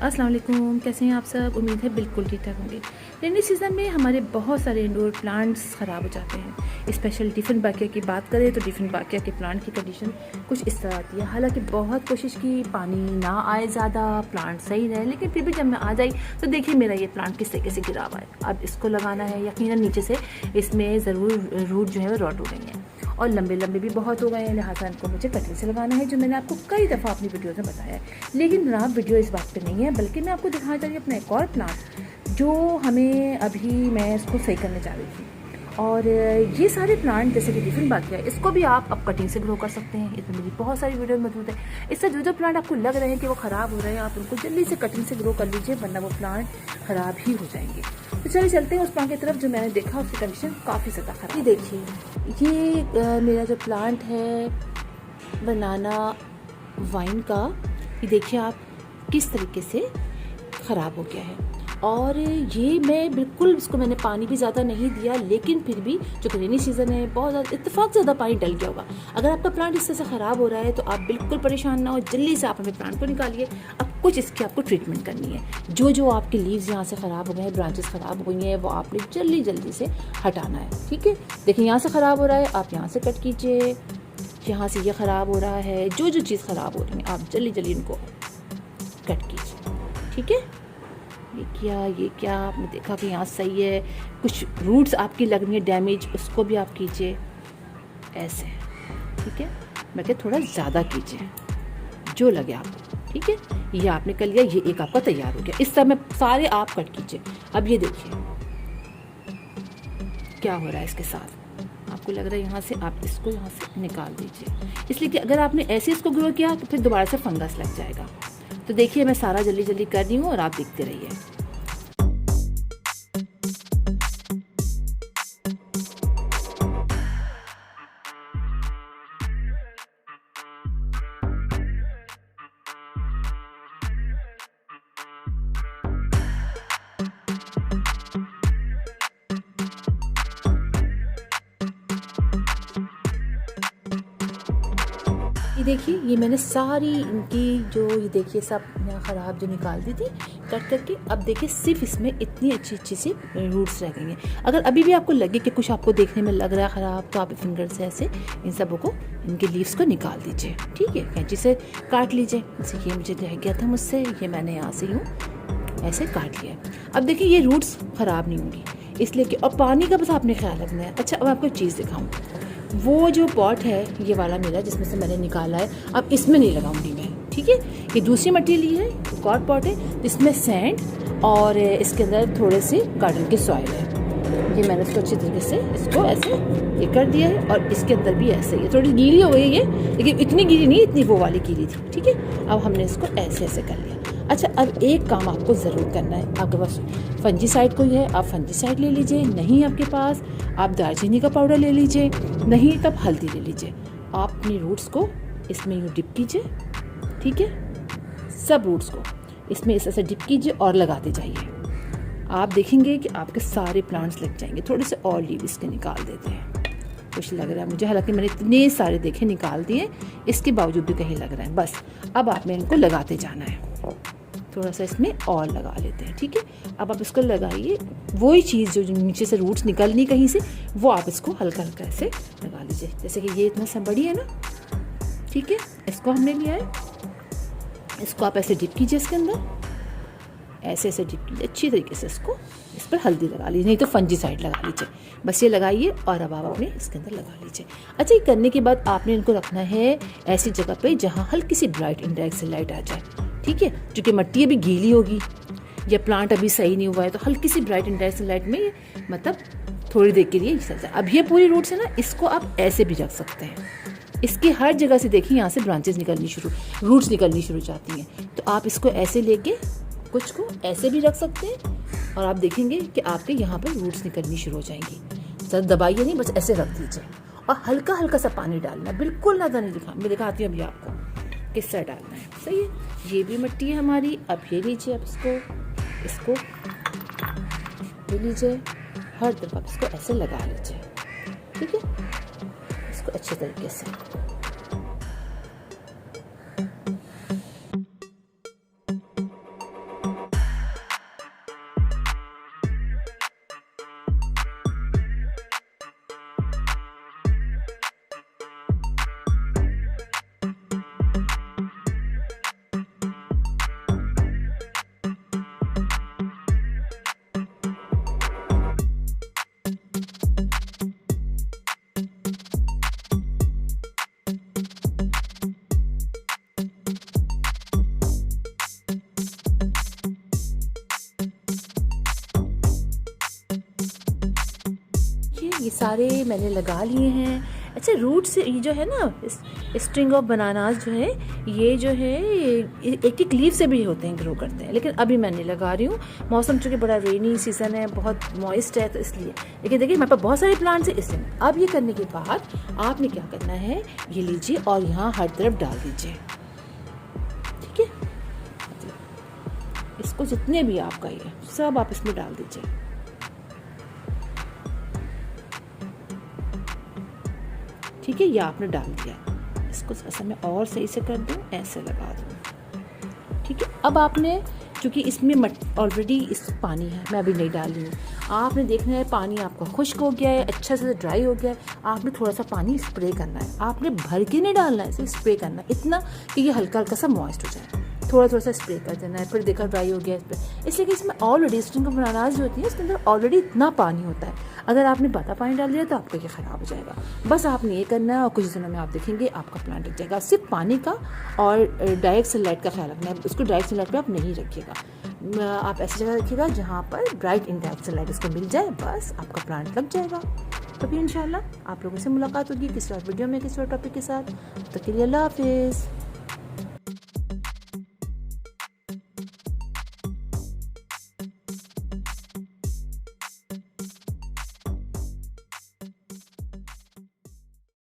अस्सलाम वालेकुम, कैसे हैं आप सब। उम्मीद है बिल्कुल ठीक ठाक होंगे। रेनी सीज़न में हमारे बहुत सारे इंडोर प्लांट्स ख़राब हो जाते हैं। स्पेशल डिफरेंट बाकिया की बात करें तो डिफरेंट बाकिया के प्लांट की कंडीशन कुछ इस तरह आती है। हालांकि बहुत कोशिश की, पानी ना आए ज़्यादा, प्लांट सही रहे, लेकिन फिर भी जब मैं आ जाई तो देखिए मेरा ये प्लांट किस तरीके से गिरा हुआ है। अब इसको लगाना है, यकीनन नीचे से इसमें ज़रूर रूट जो है वो रॉट हो गई हैं और लंबे लंबे भी बहुत हो गए हैं, लिहाजा इनको मुझे कटिंग से लगाना है, जो मैंने आपको कई दफ़ा अपनी वीडियोज़ में बताया है। लेकिन जनाब वीडियो इस बात पे नहीं है, बल्कि मैं आपको दिखाना चाह रही हूँ अपना एक और प्लांट जो हमें अभी मैं इसको सही करने जा रही थी। और ये सारे प्लांट जैसे कि डिफरेंट बाकी है, इसको भी आप अब कटिंग से ग्रो कर सकते हैं। इसमें मेरी बहुत सारी वीडियो मौजूद है। इससे जो प्लांट आपको लग रहे हैं कि वो ख़राब हो रहे हैं, आप उनको जल्दी से कटिंग से ग्रो कर लीजिए, वरना वो प्लांट ख़राब ही हो जाएंगे। तो चलिए चलते हैं उस प्लांट की तरफ जो मैंने देखा उसकी कंडीशन काफ़ी ज़्यादा ख़राब। ये देखिए, ये मेरा जो प्लांट है बनाना वाइन का, ये देखिए आप किस तरीके से ख़राब हो गया है। और ये मैं बिल्कुल इसको मैंने पानी भी ज़्यादा नहीं दिया, लेकिन फिर भी जो रेनी सीज़न है बहुत ज़्यादा इत्तेफाक ज़्यादा पानी डल गया होगा। अगर आपका प्लांट इस तरह से ख़राब हो रहा है तो आप बिल्कुल परेशान ना हो, जल्दी से आप अपने प्लांट को निकालिए। अब कुछ इसकी आपको ट्रीटमेंट करनी है। जो आपके लीव्स यहाँ से ख़राब हो गए हैं, ब्रांचेस ख़राब हो गई हैं, वो आपने जल्दी से हटाना है। ठीक है, देखिए यहाँ से ख़राब हो रहा है, आप यहाँ से कट कीजिए। यहाँ से ये ख़राब हो रहा है, जो चीज़ ख़राब हो रही है आप जल्दी इनको कट कीजिए। ठीक है, ये क्या आपने देखा कि यहाँ सही है, कुछ रूट्स आपकी लग रही है डैमेज, उसको भी आप कीजिए ऐसे। ठीक है, मैं क्या थोड़ा ज़्यादा कीजिए जो लगे आपको। ठीक है, ये आपने कर लिया, ये एक आपका तैयार हो गया। इस तरह में सारे आप कट कीजिए। अब ये देखिए क्या हो रहा है इसके साथ, आपको लग रहा है यहाँ से आप इसको यहाँ से निकाल दीजिए, इसलिए कि अगर आपने ऐसे इसको ग्रो किया तो फिर दोबारा से फंगस लग जाएगा। तो देखिए मैं सारा जल्दी कर रही हूँ और आप देखते रहिए। ये देखिए, ये मैंने सारी इनकी जो ये देखिए सब यहाँ ख़राब जो निकाल दी थी कट करके। अब देखिए सिर्फ इसमें इतनी अच्छी सी रूट्स रह गई हैं। अगर अभी भी आपको लगे कि कुछ आपको देखने में लग रहा है ख़राब, तो आप फिंगर से ऐसे इन सबों को, इनके लीव्स को निकाल दीजिए। ठीक है, कैंची से काट लीजिए। जैसे ये मुझे रह गया था मुझसे, ये मैंने यहाँ से यूँ ऐसे काट लिया। अब देखिए ये रूट्स ख़राब नहीं होंगी, इसलिए कि और पानी का बस आपने ख्याल रखना है। अच्छा, अब आपको एक चीज़ दिखाऊँ, वो जो पॉट है ये वाला मेरा जिसमें से मैंने निकाला है, अब इसमें नहीं लगाऊंगी मैं। ठीक है, ये दूसरी मट्टी ली है, कॉट पॉट है जिसमें सैंड और इसके अंदर थोड़े से गार्डन की सॉइल है। ये मैंने इसको अच्छी तरीके से इसको ऐसे ये कर दिया है, और इसके अंदर भी ऐसे ही थोड़ी गीली हो गई है, लेकिन इतनी गीली नहीं, इतनी वो वाली गीली थी। ठीक है, अब हमने इसको ऐसे कर लिया। अच्छा, अब एक काम आपको ज़रूर करना है। आपके पास फंजीसाइड कोई है, आप फंजीसाइड ले लीजिए। नहीं आपके पास, आप दालचीनी का पाउडर ले लीजिए। नहीं तब हल्दी ले लीजिए। आप अपनी रूट्स को इसमें यूँ डिप कीजिए। ठीक है, सब रूट्स को इसमें इस ऐसे डिप कीजिए और लगाते जाइए। आप देखेंगे कि आपके सारे प्लांट्स लग जाएंगे। थोड़े से और लीव इसके निकाल देते हैं, कुछ लग रहा है मुझे, हालांकि मैंने इतने सारे देखे निकाल दिए, इसके बावजूद भी कहीं लग रहा है। बस अब आपने इनको लगाते जाना है। थोड़ा सा इसमें और लगा लेते हैं। ठीक है, अब आप इसको लगाइए, वही चीज़ जो नीचे से रूट्स निकलनी कहीं से, वो आप इसको हल्का ऐसे लगा लीजिए। जैसे कि ये इतना सा बड़ी है ना, ठीक है, इसको हमने लिया है, इसको आप ऐसे डिप कीजिए इसके अंदर, ऐसे डिप कीजिए अच्छी तरीके से। इसको इस पर हल्दी लगा लीजिए, नहीं तो फंजीसाइड लगा लीजिए। बस ये लगाइए और अब आप अपने इसके अंदर लगा लीजिए। अच्छा, ये करने के बाद आपने इनको रखना है ऐसी जगह पे जहाँ हल्की सी ब्राइट इनडायरेक्ट से लाइट आ जाए। ठीक है, क्योंकि मिट्टी अभी गीली होगी या प्लांट अभी सही नहीं हुआ है, तो हल्की सी ब्राइट इनडायरेक्ट लाइट में मतलब थोड़ी देर के लिए चल जाए। अब ये पूरी रूट्स है ना, इसको आप ऐसे भी रख सकते हैं। इसकी हर जगह से देखिए यहाँ से ब्रांचेस निकलनी शुरू, रूट्स निकलनी शुरू हो जाती हैं। तो आप इसको ऐसे लेके कुछ को ऐसे भी रख सकते हैं, और आप देखेंगे कि आपके यहाँ पर रूट्स निकलनी शुरू हो जाएंगी। ज़्यादा दबाइए नहीं, बस ऐसे रख दीजिए और हल्का सा पानी डालना, बिल्कुल ज़्यादा नहीं दिखा, मैं दिखाती हूँ अभी आपको किस तरह डालना है। सही है, ये भी मिट्टी है हमारी। अब ये लीजिए, अब इसको ये लीजिए, हर तरफ आप इसको ऐसे लगा लीजिए। ठीक है, इसको अच्छे तरीके से। ये सारे मैंने लगा लिए हैं। अच्छा, रूट से ये जो है ना, स्ट्रिंग ऑफ बनानास जो है, ये जो है एक एक लीफ से भी होते हैं, ग्रो करते हैं, लेकिन अभी मैं नहीं लगा रही हूँ। मौसम चूँकि बड़ा रेनी सीज़न है, बहुत मॉइस्ट है, तो इसलिए। लेकिन देखिए मेरे पास बहुत सारे प्लांट्स हैं, इसलिए। अब ये करने के बाद आपने क्या करना है, ये लीजिए और यहाँ हर तरफ डाल दीजिए, ठीक है। इसको जितने भी आपका ये सब आप इसमें डाल दीजिए। ठीक है, ये आपने डाल दिया। इसको ऐसा मैं और सही से कर दूँ, ऐसे लगा दूँ, ठीक है। अब आपने, क्योंकि इसमें ऑलरेडी इस पानी है, मैं अभी नहीं डाल रही हूँ। आपने देखना है पानी आपका खुश्क हो गया है, अच्छा से ड्राई हो गया है, आपने थोड़ा सा पानी स्प्रे करना है। आपने भर के नहीं डालना है, इसे स्प्रे करना है इतना कि ये हल्का हल्का सा मॉइस्ट हो जाए। थोड़ा थोड़ा सा स्प्रे कर देना है, फिर देखा ड्राई हो गया इसलिए कि इसमें ऑलरेडी स्ट्रिंग ऑफ बनानास जो होती है, इसके अंदर ऑलरेडी इतना पानी होता है। अगर आपने ज़्यादा पानी डाल दिया तो आपका ये ख़राब हो जाएगा। बस आपने ये करना है और कुछ दिनों में आप देखेंगे आपका प्लांट लग जाएगा। सिर्फ पानी का और डायरेक्ट सनलाइट का ख्याल रखना है, उसको डायरेक्ट सनलाइट पर आप नहीं रखिएगा। आप ऐसी जगह रखिएगा जहाँ पर ब्राइट इनडायरेक्ट सनलाइट उसको मिल जाए, बस आपका प्लांट लग जाएगा। तभी इंशाल्लाह आप लोगों से मुलाकात होगी किसी और वीडियो में, किसी और टॉपिक के साथ। तब तक के लिए अल्लाह हाफिज़।